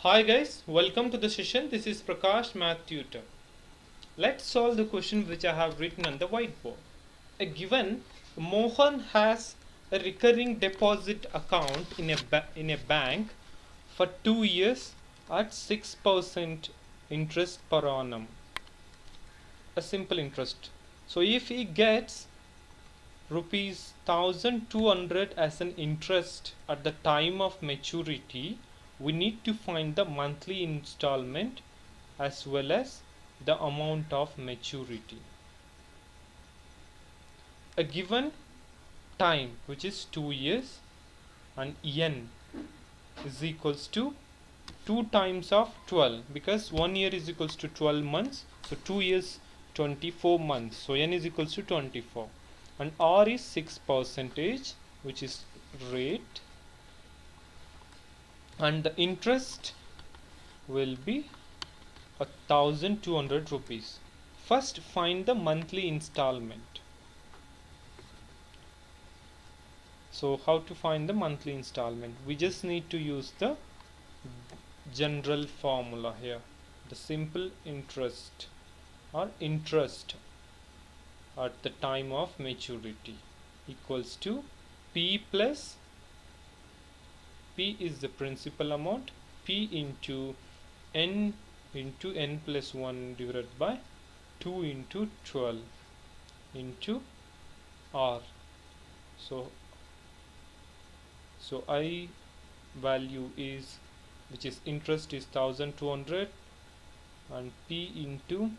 Hi guys, welcome to the session. This is Prakash, Math Tutor. Let's solve the question which I have written on the whiteboard. A given Mohan has a recurring deposit account in a bank for 2 years at 6% interest per annum. A simple interest. So if he gets rupees 1200 as an interest at the time of maturity, we need to find the monthly installment as well as the amount of maturity. A given time, which is 2 years, and n is equals to 2 times of 12, because 1 year is equals to 12 months, so 2 years 24 months, so n is equals to 24, and r is 6%, which is rate, and the interest will be 1200 rupees. First find the monthly installment. So how to find the monthly installment? We just need to use the general formula here, the simple interest or interest at the time of maturity equals to P plus P is the principal amount, P into n plus 1 divided by 2 into 12 into R. So I value is, which is interest, is 1200, and P into,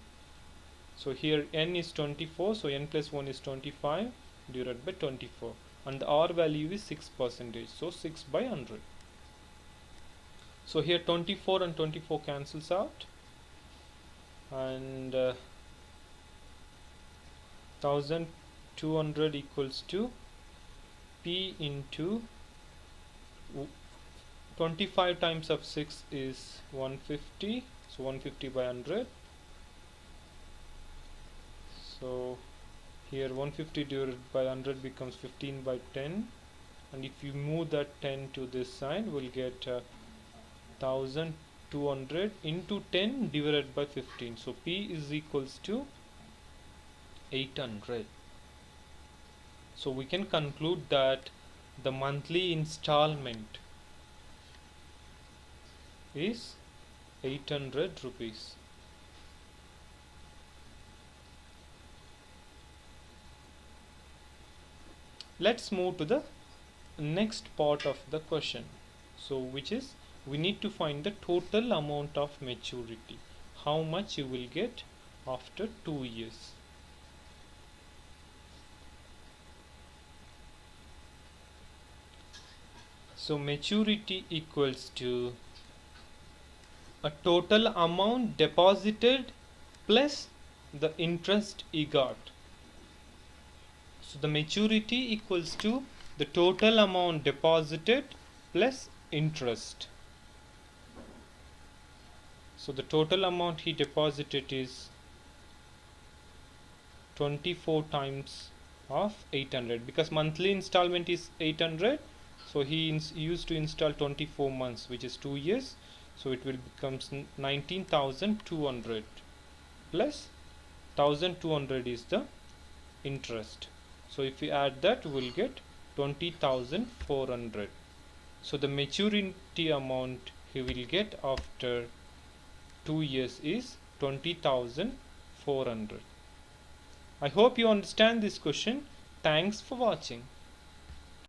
so here n is 24, so n plus 1 is 25 divided by 24, and the R value is 6%, so 6 by 100. So here 24 and 24 cancels out, and 1200 equals to P into 25 times of 6 is 150, so 150 by 100. So here 150 divided by 100 becomes 15 by 10, and if you move that 10 to this side, we'll get 1200 into 10 divided by 15, so P is equals to 800. So we can conclude that the monthly installment is 800 rupees. Let's move to the next part of the question, so which is we need to find the total amount of maturity, how much you will get after 2 years. So maturity equals to a total amount deposited plus the interest he got. So the maturity equals to the total amount deposited plus interest. So the total amount he deposited is 24 times of 800, because monthly installment is 800, so he used to install 24 months, which is 2 years, so it will becomes 19,200 plus 1,200 is the interest. So if we add that, we'll get 20,400. So the maturity amount he will get after 2 years is 20,400. I hope you understand this question. Thanks for watching.